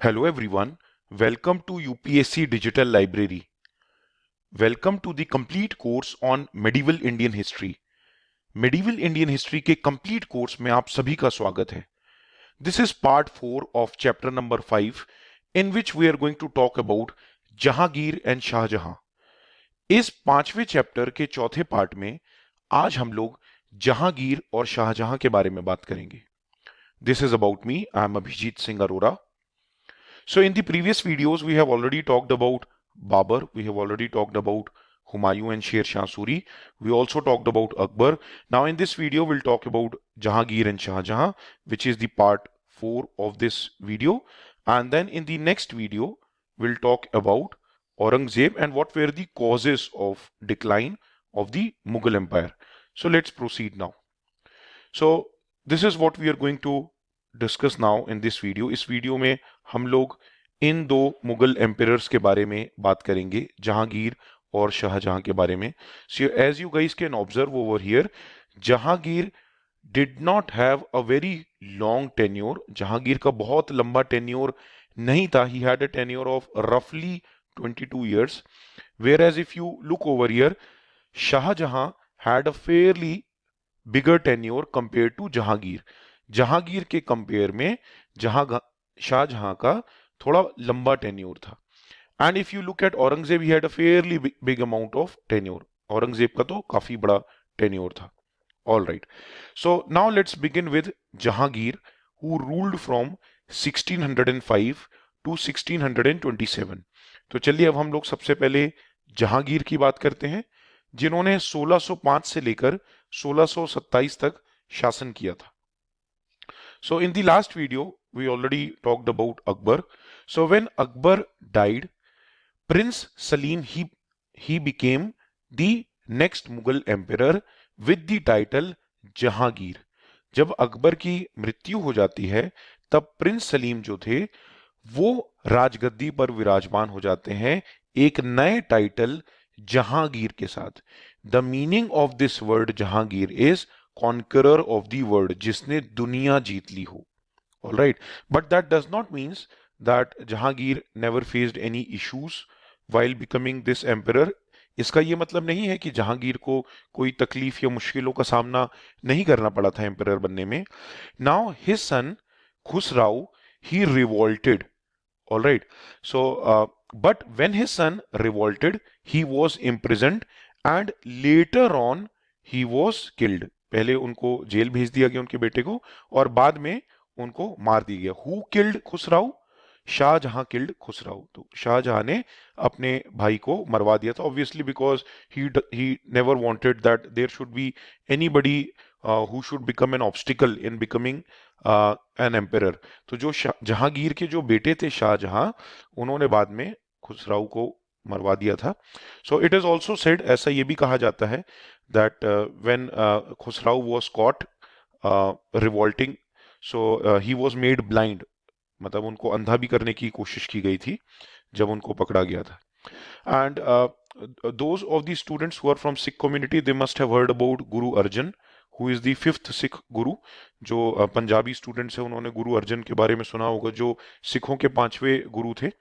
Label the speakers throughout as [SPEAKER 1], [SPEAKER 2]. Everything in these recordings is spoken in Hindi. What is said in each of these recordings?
[SPEAKER 1] Hello everyone, welcome to UPSC Digital Library. Welcome to the complete course on Medieval Indian History. Medieval Indian History के complete course में आप सभी का स्वागत है. This is part 4 of chapter number 5 in which we are going to talk about Jahangir and Shahjahan. इस पांचवें चैप्टर के चौथे पार्ट में आज हम लोग जहांगीर और शाहजहां के बारे में बात करेंगे. This is about me. I am Abhijit Singh Arora. So in the previous videos, we have already talked about Babur, we have already talked about Humayun and Sher Shah Suri. We also talked about Akbar. Now in this video, we'll talk about Jahangir and Shah Jahan, which is the part 4 of this video. And then in the next video, we'll talk about Aurangzeb and what were the causes of decline of the Mughal Empire. So let's proceed now. So this is what we are going to discuss now in this video. इस वीडियो में हम लोग इन दो मुगल एम्परर्स के बारे में बात करेंगे, जहांगीर और शाहजहां के बारे में. So as you guys can observe over here, Jahangir did not have a very long tenure. Jahangir का बहुत लंबा टेन्योर नहीं था. He had a tenure of रफली 22 years, whereas if you look over here, Shahjahan had a fairly bigger tenure compared to Jahangir. Jahangir के कंपेयर में शाहजहां का थोड़ा लंबा टेन्योर था. And if you look at Aurangzeb, he had a fairly big amount of tenure. Aurangzeb का तो काफी बड़ा टेन्योर था. All right, so now let's begin with Jahangir, who ruled from 1605 to 1627. तो चलिए अब हम लोग सबसे पहले जहांगीर की बात करते हैं, जिन्होंने 1605 से लेकर 1627 तक शासन किया था. So in the last video, we already talked about Akbar. So when Akbar died, Prince Salim, he became the next Mughal emperor with the title Jahangir. जब अकबर की मृत्यु हो जाती है, तब प्रिंस सलीम जो थे वो राजगद्दी पर विराजमान हो जाते हैं एक नए टाइटल जहांगीर के साथ. The meaning of this word Jahangir is conqueror of the world, जिसने दुनिया जीत ली हो. All right, but that does not means that Jahangir never faced any issues while becoming this emperor. इसका ये मतलब नहीं है कि जहांगीर को कोई तकलीफ या मुश्किलों का सामना नहीं करना पड़ा था एम्परर बनने में. Now his son Khusrau, he revolted. All right, so but when his son revolted, he was imprisoned and later on he was killed. पहले उनको जेल भेज दिया गया उनके बेटे को, और बाद में उनको मार दिया गया. Who killed Khusrau? Shahjahan killed Khusrau. तो शाहजहां ने अपने भाई को मरवा दिया था, obviously because he never wanted that there should be anybody who should become an obstacle in becoming an emperor. तो जो जहांगीर के जो बेटे थे शाहजहां, उन्होंने बाद में खुसराव को मरवा दिया था. So it is also said, ऐसा ये भी कहा जाता है, that when Khusrau was caught revolting, so he was made blind. मतलब उनको अंधा भी करने की कोशिश की गई थी जब उनको पकड़ा गया था. And those of the students who are from Sikh community, they must have heard about Guru Arjan, who is the 5th Sikh Guru. जो पंजाबी स्टूडेंट्स हैं उन्होंने गुरु अर्जन के बारे में सुना होगा, जो सिखों के पांचवें गुरु थे.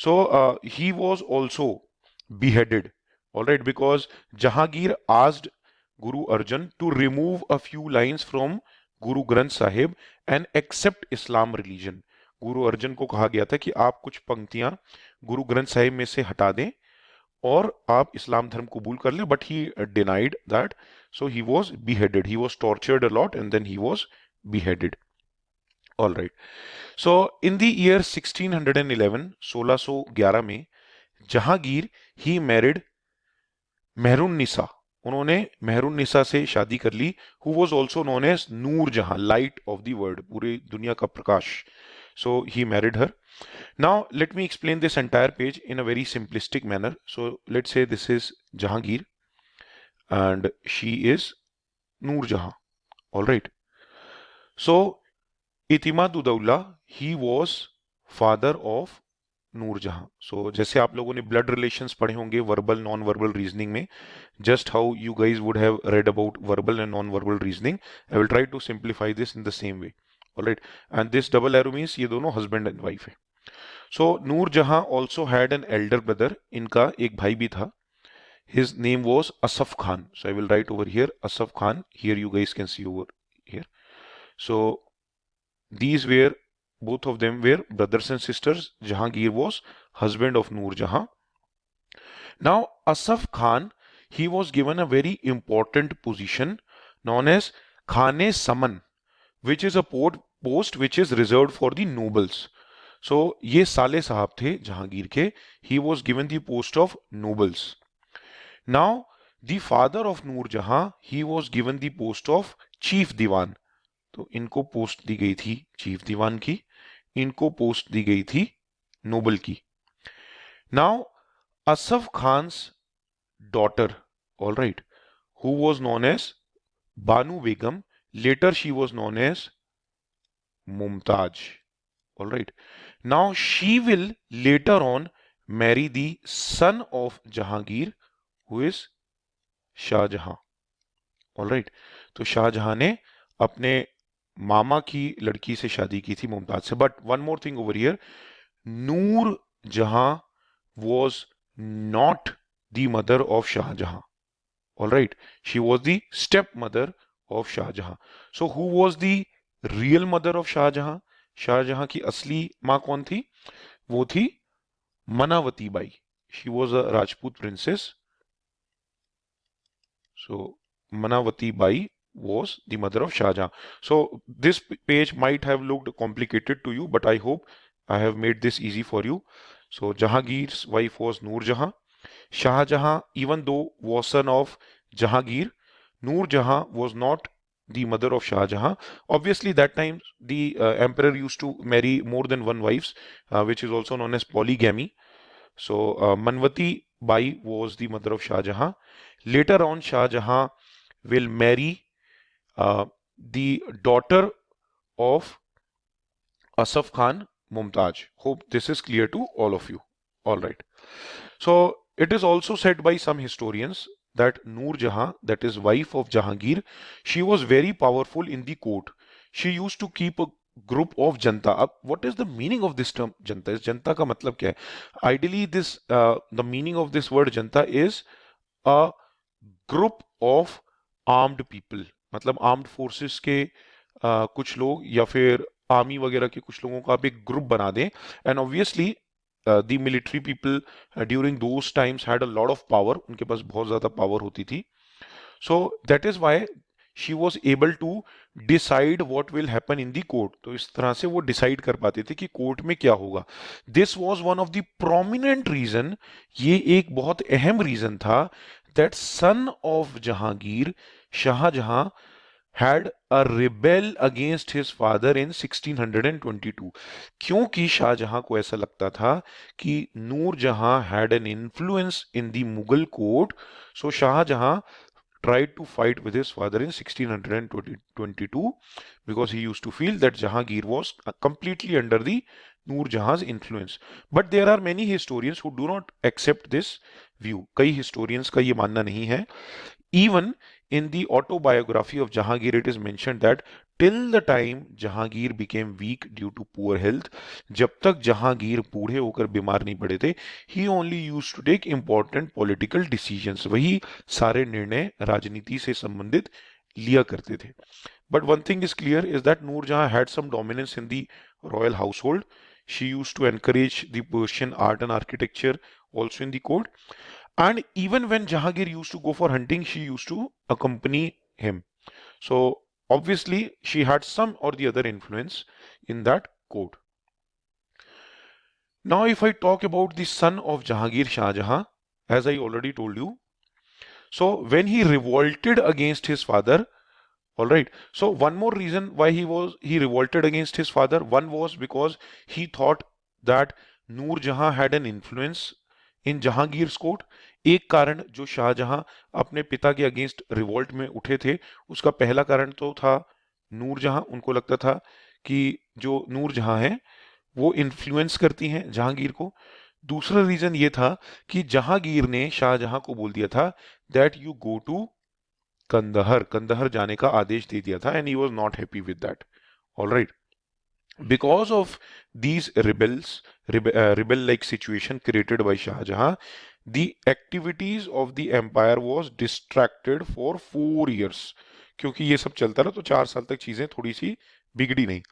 [SPEAKER 1] So he was also beheaded. All right, because Jahangir asked Guru Arjan to remove a few lines from Guru Granth Sahib and accept Islam religion. Guru Arjan को कहा गया था कि आप कुछ पंक्तियां गुरु ग्रंथ साहिब में से हटा दें और आप इस्लाम धर्म कबूल कर लें, but he denied that. So he was beheaded. He was tortured a lot and then he was beheaded. All right. So in the year 1611, 1611 में जहांगीर ही मैरिड मेहरुन्निसा. उन्होंने मेहरुन्निसा से शादी कर ली, who was also known as Noor Jahan, light of the world, पूरी दुनिया का प्रकाश. So he married her. Now let me explain this entire page in a very simplistic manner. So let's say this is Jahangir and she is Noor Jahan. All right. So Itimaduddaula, he was father of नूर जहां. सो जैसे आप लोगों ने ब्लड रिलेशंस पढ़े होंगे वर्बल नॉन वर्बल रीजनिंग में, just how you guys would have read about verbal and non verbal reasoning, I will try to simplify this in the same way. Alright, and this double arrow means ये दोनों हस्बैंड एंड वाइफ है. So Noor Jahan also had an elder brother, इनका एक भाई भी था. His name was Asaf Khan. So I will write over here Asaf Khan. Here you guys can see over here. So these were, both of them were brothers and sisters. Jahangir was husband of Noor Jahan. Now Asaf Khan, he was given a very important position known as Khane Saman, which is a post which is reserved for the nobles. So ये साले साहब थे जहांगीर के. He was given the post of nobles. Now, the father of Noor Jahan, he was given the post of chief diwan. तो इनको पोस्ट दी गई थी चीफ दीवान की, इनको पोस्ट दी गई थी नोबल की. Now Asaf Khan's daughter, all right, who was known as Banu Begum, later she was known as Mumtaz. All right. Now she will later on marry the son of Jahangir, who is Shahjahan. All right. तो शाहजहां ने अपने मामा की लड़की से शादी की थी मुमताज से. But one more thing over here, Noor Jahan was not the mother of Shahjahan. All right, she was the step mother of Shahjahan. So who was the real mother of Shahjahan? Shahjahan की असली मां कौन थी? वो थी Manavati Bai. She was a Rajput princess. So Manavati Bai was the mother of Shah Jahan. So this page might have looked complicated to you, but I hope I have made this easy for you. So Jahangir's wife was Noor Jahan. Shah Jahan, even though was son of Jahangir, Noor Jahan was not the mother of Shah Jahan. Obviously, that time the emperor used to marry more than one wives, which is also known as polygamy. So Manvati Bai was the mother of Shah Jahan. Later on, Shah Jahan will marry the daughter of Asaf Khan, Mumtaz. Hope this is clear to all of you. All right. So it is also said by some historians that Noor Jahan, that is wife of Jahangir, she was very powerful in the court. She used to keep a group of janta. Ab, what is the meaning of this term janta? Is janta का मतलब क्या है? Ideally, this the meaning of this word janta is a group of armed people. मतलब armed forces के कुछ लोग या फिर आर्मी वगैरह के कुछ लोगों का आप एक ग्रुप बना दें. And obviously the military people during those times had a lot of power. उनके पास बहुत ज़्यादा power होती थी. So that is why she was able to decide what will happen in the court. तो इस तरह से वो decide कर पाते थे कि कोर्ट में क्या होगा. This was one of the prominent reason, ये एक बहुत अहम reason था that son of Jahangir, Shahjahan, had a rebel against his father in 1622. क्योंकि शाहजहां को ऐसा लगता था कि नूर जहां had an influence in the Mughal court, so Shahjahan tried to fight with his father in 1622 because he used to feel that Jahangir was completely under the Noor Jahan's influence. But there are many historians who do not accept this view. कई historians का ये मानना नहीं है. Even in the autobiography of Jahangir, it is mentioned that till the time Jahangir became weak due to poor health, जब तक जहांगीर बूढ़े होकर बीमार नहीं पड़े थे, he only used to take important political decisions. वही सारे निर्णय राजनीति से संबंधित लिया करते थे. But one thing is clear is that Noor Jahan had some dominance in the royal household. She used to encourage the Persian art and architecture also in the court. And even when Jahangir used to go for hunting, she used to accompany him. So obviously, she had some or the other influence in that court. Now, if I talk about the son of Jahangir, Shah Jahan, as I already told you, so when he revolted against his father, all right. So one more reason why he revolted against his father. One was because he thought that Noor Jahan had an influence in Jahangir court. एक कारण जो शाहजहां अपने पिता के अगेंस्ट रिवोल्ट में उठे थे, उसका पहला कारण तो था नूर जहां. उनको लगता था कि जो नूर जहां है वो इन्फ्लुएंस करती हैं जहांगीर को. दूसरा रीजन ये था कि जहांगीर ने शाहजहां को बोल दिया था that you go to Kandahar, Kandahar जाने का आदेश दे दिया था. And he was not happy with that. All right. Because of these rebel like situation created by Shah Jahan, the activities of the empire was distracted for 4 years. क्योंकि ये सब चलता रहा तो 4 साल तक चीजें थोड़ी सी बिगड़ी नहीं.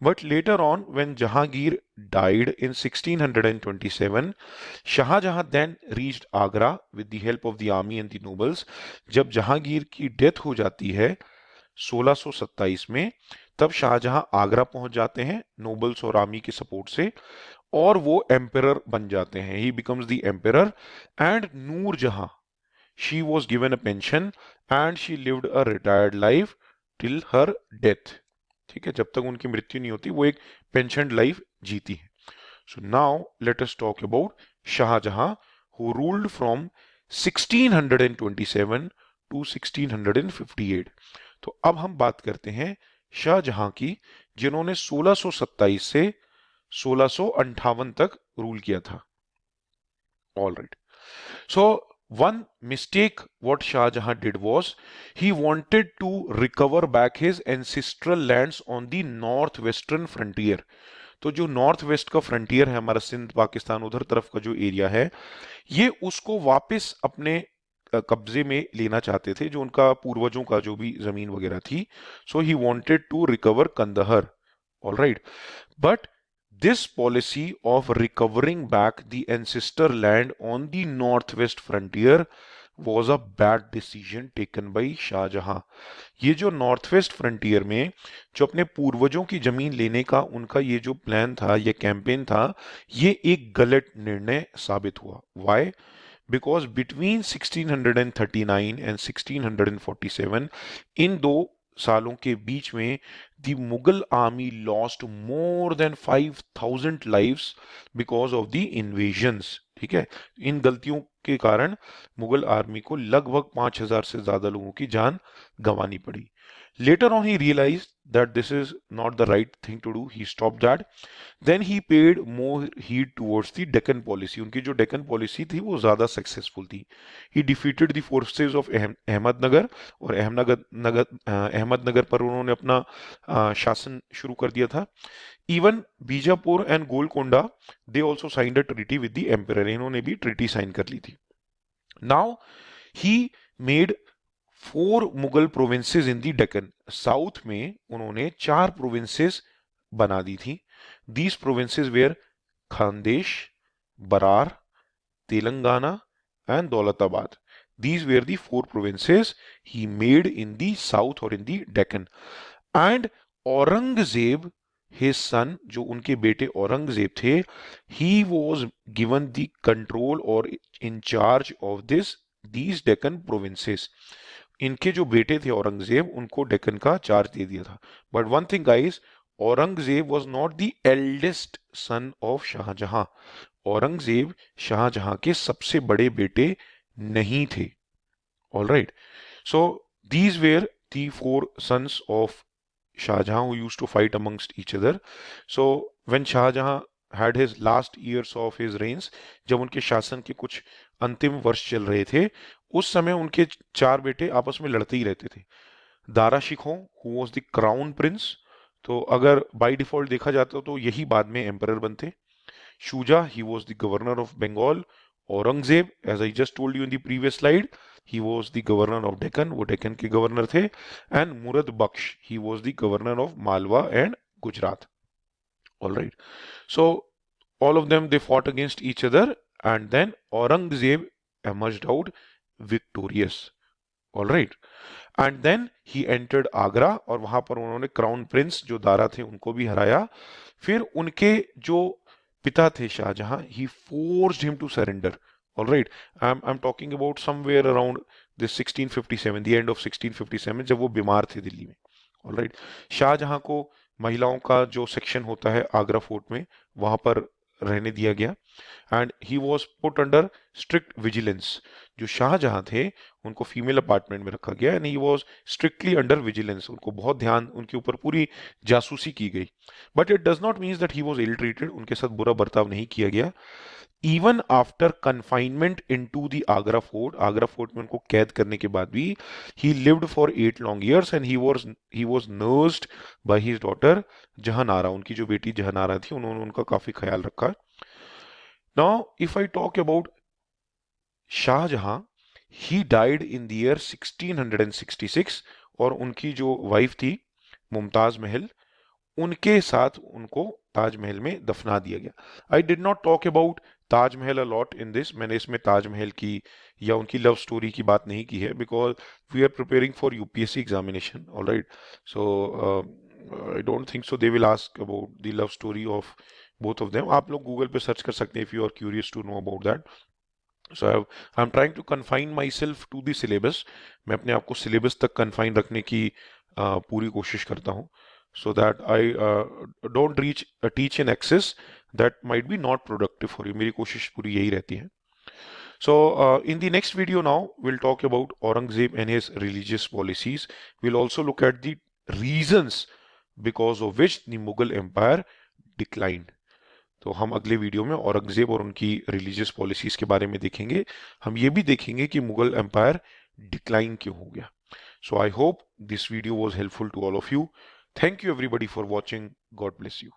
[SPEAKER 1] But later on, when Jahangir died in 1627, Shah Jahan then reached Agra with the help of the army and the nobles. जब जहांगीर की डेथ हो जाती है 1627 में, तब शाहजहां आगरा पहुंच जाते हैं नोबल्स और आर्मी के सपोर्ट से, और वो एम्परर बन जाते हैं. He becomes the emperor. And Noor Jahan, she was given a pension and she lived a retired life till her death. ठीक है, जब तक उनकी मृत्यु नहीं होती वो एक पेंशन लाइफ जीती है. So now let us talk about Shahjahan, who ruled from 1627 to 1658. तो अब हम बात करते हैं शाहजहां की, जिन्होंने 1627 से 1658 तक रूल किया था. All right. So one mistake what Shah Jahan did was he wanted to recover back his ancestral lands on the northwestern frontier. तो जो नॉर्थ वेस्ट का फ्रंटियर है हमारा, सिंध पाकिस्तान उधर तरफ का जो एरिया है, ये उसको वापस अपने कब्जे में लेना चाहते थे, जो उनका पूर्वजों का जो भी जमीन वगैरह थी. So he wanted to recover Kandahar. All right. But this policy of recovering back the ancestor land on the northwest frontier was a bad decision taken by Shah Jahan. ये जो नॉर्थ वेस्ट फ्रंटियर में जो अपने पूर्वजों की जमीन लेने का उनका ये जो प्लान था, ये कैंपेन था, ये एक गलत निर्णय साबित हुआ. Why? Because between 1639 and 1647, इन दो सालों के बीच में the Mughal army lost more than 5,000 lives because of the invasions. ठीक है, इन गलतियों के कारण मुगल आर्मी को लगभग 5,000 से ज्यादा लोगों की जान गंवानी पड़ी. Later on, he realized that this is not the right thing to do. He stopped that. Then he paid more heed towards the Deccan policy. उनकी जो Deccan policy थी वो ज्यादा सक्सेसफुल थी. He defeated the forces of Ahmednagar, और अहमदनगर पर उन्होंने अपना शासन शुरू कर दिया था. Even Bijapur and Golconda, they also signed a treaty with the emperor. इन्होंने भी ट्रीटी साइन कर ली थी. Now he made 4 Mughal provinces in the Deccan. South में उन्होंने 4 प्रोविंसेस बना दी थी. These provinces were Khandesh, Berar, Telangana and Daulatabad. These were the 4 provinces he made in the south or in the Deccan. And Aurangzeb, his son, जो उनके बेटे औरंगजेब थे, he was given the control or in charge of these Deccan provinces. इनके जो बेटे थे औरंगजेब, उनको डेक्कन का चार्ज दे दिया था. But one thing guys, Aurangzeb was not the eldest son of Shahjahan. Aurangzeb Shahjahan के सबसे बड़े बेटे नहीं थे. All right. So these were the 4 sons of Shahjahan who used to fight amongst each other. So when Shahjahan had his last years of his reigns, जब उनके शासन के कुछ अंतिम वर्ष चल रहे थे, उस समय उनके 4 बेटे आपस में लड़ते ही रहते थे. Dara Shikoh, who was the crown Prince, तो अगर बाय डिफॉल्ट देखा जाता तो यही बाद में एम्परर बनते. Shuja, he was the governor of Bengal. Aurangzeb, as I just told you in the previous slide, he was the governor of Deccan, वो डेक्कन के गवर्नर थे. And Murad Bakhsh, he was the governor of Malwa and Gujarat. All right. So all of them, they fought against each other, and then Aurangzeb emerged out victorious. All right. And then he entered Agra, और वहां पर उन्होंने क्राउन प्रिंस जो दारा थे उनको भी हराया. फिर उनके जो पिता थे Shahjahan, he forced him to surrender. All right. I'm talking about somewhere around this 1657, the end of 1657, जब वो बीमार थे दिल्ली में. All right. शाहजहां को महिलाओं का जो सेक्शन होता है आगरा फोर्ट में, वहां पर रहने दिया गया. And he was put under strict vigilance. जो शाहजहां थे उनको फीमेल अपार्टमेंट में रखा गया, and he was strictly under vigilance. उनको बहुत ध्यान, उनके ऊपर पूरी जासूसी की गई. But it does not means that he was ill treated. उनके साथ बुरा बर्ताव नहीं किया गया. Even after confinement into the Agra fort में उनको कैद करने के बाद भी he lived for 8 long years and he was nursed by his daughter Jahanara. उनकी जो बेटी जहानारा थी, उन्होंने उनका काफी ख्याल रखा। Now if I talk about Shahjahan, he died in the year 1666 और उनकी जो वाइफ थी मुमताज महल, उनके साथ उनको ताजमहल में दफना दिया गया। I did not talk about Taj Mahal a lot in this, मैंने इसमें ताजमहल की या उनकी लव स्टोरी की बात नहीं की है, because we are preparing for UPSC examination, alright. So I don't think so they will ask about the love story of both of them. आप लोग गूगल पे सर्च कर सकते हैं if you are curious to know about that. So I am trying to confine myself to the syllabus. मैं अपने आप को सिलेबस तक कन्फाइन रखने की पूरी कोशिश करता हूँ, so that I don't teach in excess that might be not productive for you। मेरी कोशिश पूरी यही रहती है। So in the next video now we'll talk about Aurangzeb and his religious policies। We'll also look at the reasons because of which the Mughal Empire declined। तो हम अगले वीडियो में औरंगजेब और उनकी रिलीजियस पॉलिसीज के बारे में देखेंगे। हम ये भी देखेंगे कि मुगल एम्पायर डिक्लाइन क्यों हो गया। So I hope this video was helpful to all of you. Thank you everybody for watching. God bless you.